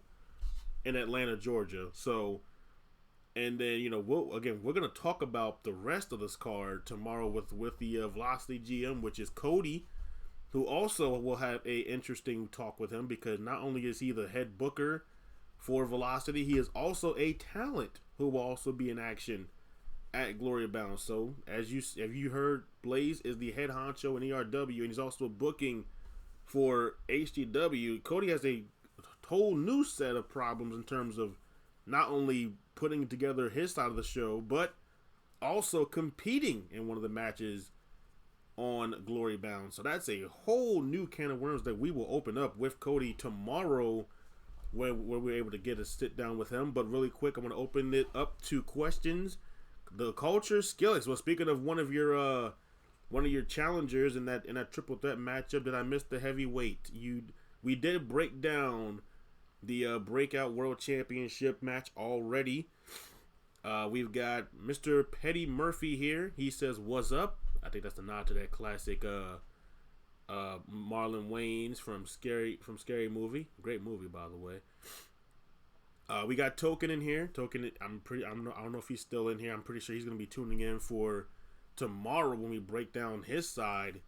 in Atlanta, Georgia. So, and then we're gonna talk about the rest of this card tomorrow with the Velocity GM, which is Cody, who also will have a interesting talk with him because not only is he the head booker for Velocity, he is also a talent who will also be in action at GloryBound. So, have you heard, Blaze is the head honcho in ERW, and he's also booking for HGW. Cody has a whole new set of problems in terms of not only putting together his side of the show, but also competing in one of the matches on GloryBound. So that's a whole new can of worms that we will open up with Cody tomorrow, where we're able to get a sit down with him. But really quick, I'm going to open it up to questions. The Culture Skillix. Well, speaking of one of your challengers in that triple threat matchup, did I miss the heavyweight? We did break down the Breakout World Championship match already. We've got Mr. Petty Murphy here. He says, "What's up?" I think that's a nod to that classic Marlon Wayans from Scary Movie. Great movie, by the way. We got Token in here. Token, I don't know if he's still in here. I'm pretty sure he's going to be tuning in for tomorrow when we break down his side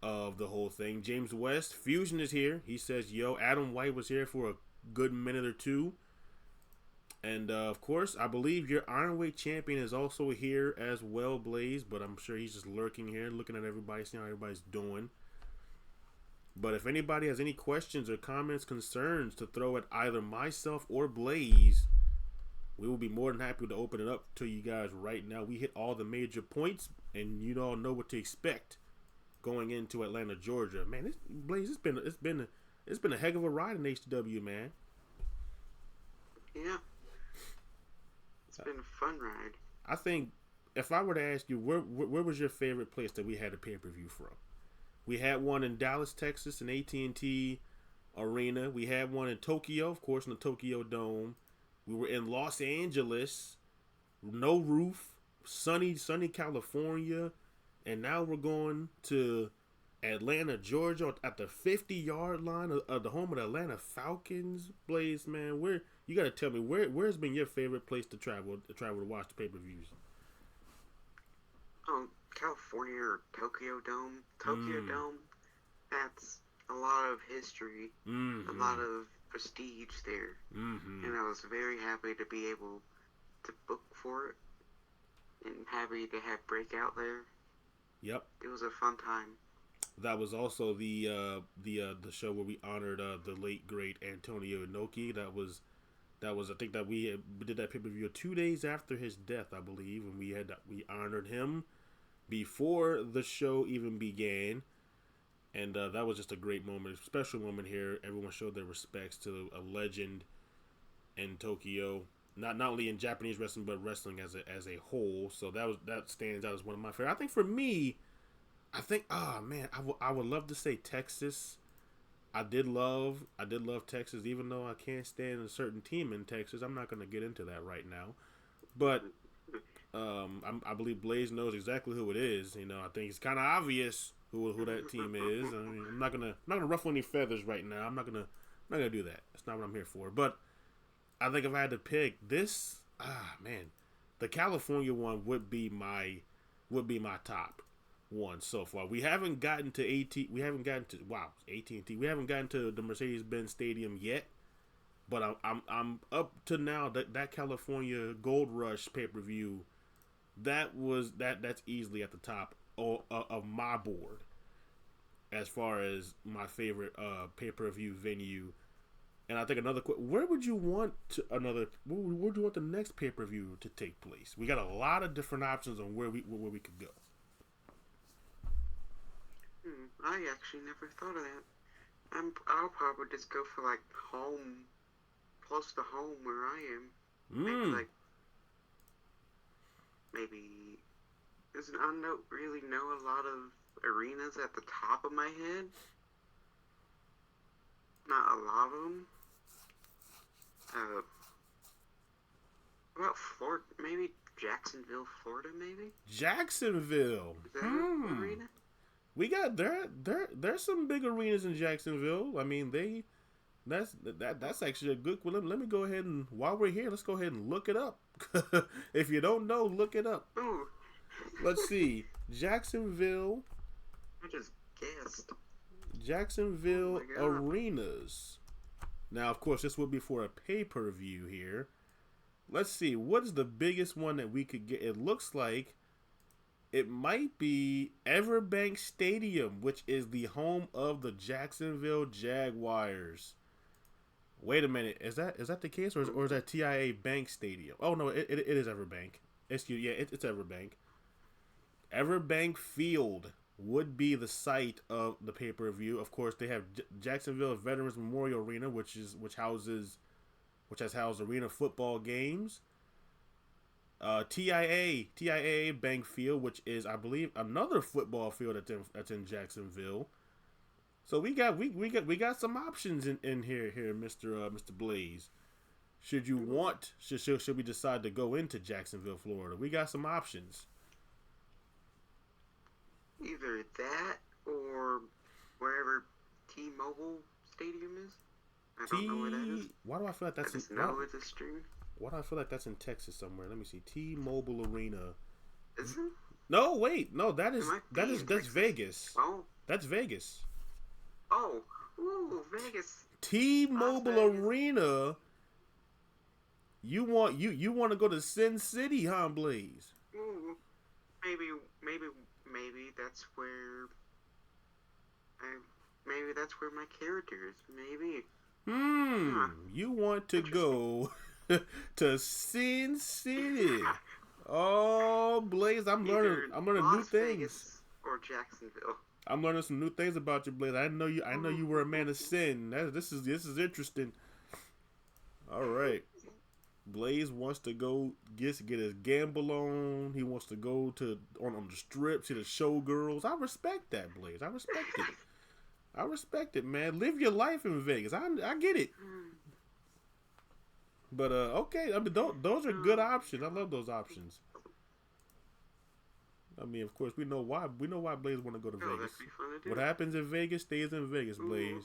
of the whole thing. James West, Fusion is here. He says, "Yo, Adam White was here for a good minute or two." And of course, I believe your Ironweight champion is also here as well, Blaze. But I'm sure he's just lurking here, looking at everybody, seeing how everybody's doing. But if anybody has any questions or comments, concerns to throw at either myself or Blaze, we will be more than happy to open it up to you guys right now. We hit all the major points, and you all know what to expect going into Atlanta, Georgia. Man, Blaze, it's been a heck of a ride in HW, man. Yeah. It's been a fun ride. I think if I were to ask you, where was your favorite place that we had a pay-per-view from? We had one in Dallas, Texas, in AT&T Arena. We had one in Tokyo, of course, in the Tokyo Dome. We were in Los Angeles, no roof, sunny California, and now we're going to Atlanta, Georgia, at the 50-yard line of the home of the Atlanta Falcons. Blaze, man, you got to tell me where's been your favorite place to travel to watch the pay-per-views? Oh, California or Tokyo Dome. Tokyo Dome, that's a lot of history, a lot of prestige there. And I was very happy to be able to book for it and happy to have Breakout there. Yep. It was a fun time. That was also the show where we honored the late great Antonio Inoki. That was I think that we did that pay-per-view 2 days after his death, I believe, and we honored him before the show even began. And that was just a great moment, a special moment here. Everyone showed their respects to a legend in Tokyo. Not only in Japanese wrestling, but wrestling as a whole. So that stands out as one of my favorite. I think for me, man, I would love to say Texas. I did love Texas, even though I can't stand a certain team in Texas. I'm not going to get into that right now, but I believe Blaze knows exactly who it is. You know, I think it's kind of obvious who that team is. I mean, I'm not gonna ruffle any feathers right now. I'm not gonna do that. That's not what I'm here for. But I think if I had to pick this, man, the California one would be my top one so far. We haven't gotten to We haven't gotten to AT&T. We haven't gotten to the Mercedes-Benz Stadium yet. But I'm up to now that California Gold Rush pay-per-view. That's easily at the top of my board as far as my favorite pay-per-view venue. And I think where would you want where would you want the next pay-per-view to take place? We got a lot of different options on where we could go. I actually never thought of that. I'll probably just go for like home, close to home where I am. Maybe I don't really know a lot of arenas at the top of my head. Not a lot of them. About Florida, maybe Jacksonville, Florida, maybe. Jacksonville. Is that an arena? We got there's some big arenas in Jacksonville. I mean, that's actually a good one. Let me go ahead and while we're here, let's go ahead and look it up. If you don't know, look it up. Ooh. Let's see. Jacksonville. I just guessed. Jacksonville arenas. Now, of course, this would be for a pay-per-view here. Let's see. What is the biggest one that we could get? It looks like it might be Everbank Stadium, which is the home of the Jacksonville Jaguars. Wait a minute. Is that the case? Or is that TIA Bank Stadium? Oh, no. It is Everbank. It's Everbank. Everbank Field would be the site of the pay-per-view. Of course, they have Jacksonville Veterans Memorial Arena, which has housed arena football games. TIA Bank Field, which is, I believe, another football field that's in Jacksonville. So we got some options in here, Mr. Blaze. Should we decide to go into Jacksonville, Florida? We got some options. Either that or wherever T-Mobile Stadium is. I don't know where that is. Why do I feel like that's it's a stream. Why do I feel like that's in Texas somewhere? Let me see. T-Mobile Arena. Is it? No, wait. No, that's Vegas. Oh. That's Vegas. Oh. Ooh, Vegas. T-Mobile Arena. You want to go to Sin City, huh, Blaze? Ooh. Maybe that's where my character is. Maybe. You want to go to Sin City? Oh, Blaze, I'm learning new things. Vegas or Jacksonville. I'm learning some new things about you, Blaze. I know you were a man of sin. This is interesting. All right. Blaze wants to go get his gamble on. He wants to go on the strip, see the showgirls. I respect that, Blaze. I respect it, man. Live your life in Vegas. I get it. But okay. I mean, those are good options. I love those options. I mean, of course, we know why Blaze want to go to Vegas. What happens in Vegas stays in Vegas, Blaze.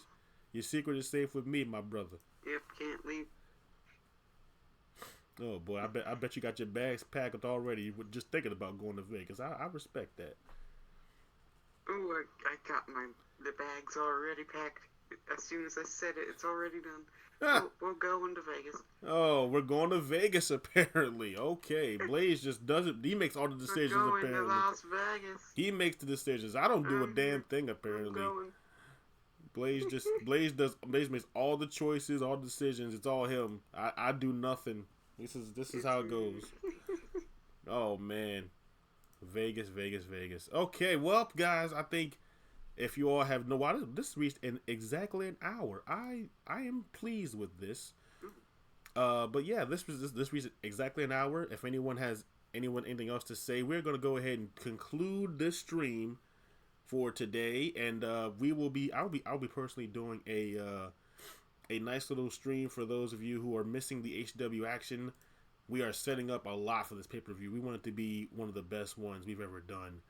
Your secret is safe with me, my brother. Yep, can't leave. Oh boy, I bet you got your bags packed already. You were just thinking about going to Vegas. I respect that. Oh, I got the bags already packed. As soon as I said it, it's already done. We're going to Vegas. Oh, we're going to Vegas apparently. Okay, Blaze just doesn't. He makes all the decisions we're going apparently. To Las Vegas. He makes the decisions. I don't do a damn thing apparently. Blaze makes all the choices, all the decisions. It's all him. I do nothing. This is how it goes. Oh man, Vegas. Okay, well guys, I think if you all have this reached in exactly an hour. I am pleased with this. But yeah, this was exactly an hour. If anyone has anything else to say, we're gonna go ahead and conclude this stream for today, and we will be. I'll be personally doing a nice little stream for those of you who are missing the HW action. We are setting up a lot for this pay per view. We want it to be one of the best ones we've ever done.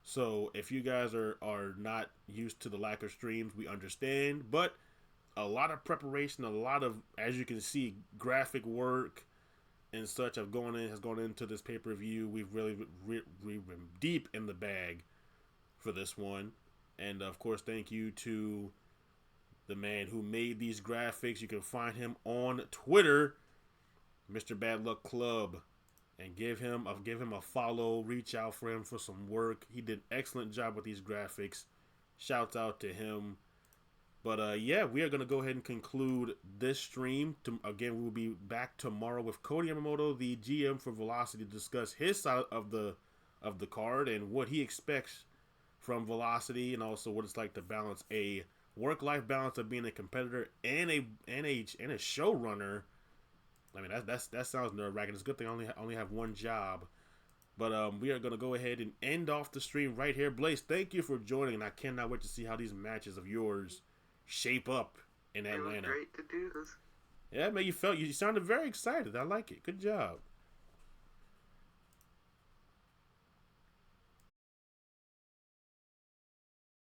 So if you guys are not used to the lack of streams, we understand. But a lot of preparation, a lot of, as you can see, graphic work and such has gone into this pay per view. We've been deep in the bag for this one, and of course, thank you to the man who made these graphics. You can find him on Twitter, Mr. Bad Luck Club, and give him a follow. Reach out for him for some work. He did an excellent job with these graphics. Shouts out to him. But yeah, we are gonna go ahead and conclude this stream. Again, we will be back tomorrow with Cody Yamamoto, the GM for Velocity, to discuss his side of the card and what he expects from Velocity, and also what it's like to balance a work-life balance of being a competitor and a showrunner. I mean, that sounds nerve-wracking. It's a good thing I only have one job. But we are going to go ahead and end off the stream right here. Blaze, thank you for joining, and I cannot wait to see how these matches of yours shape up in Atlanta. It was great to do this. Yeah, man, you sounded very excited. I like it. Good job.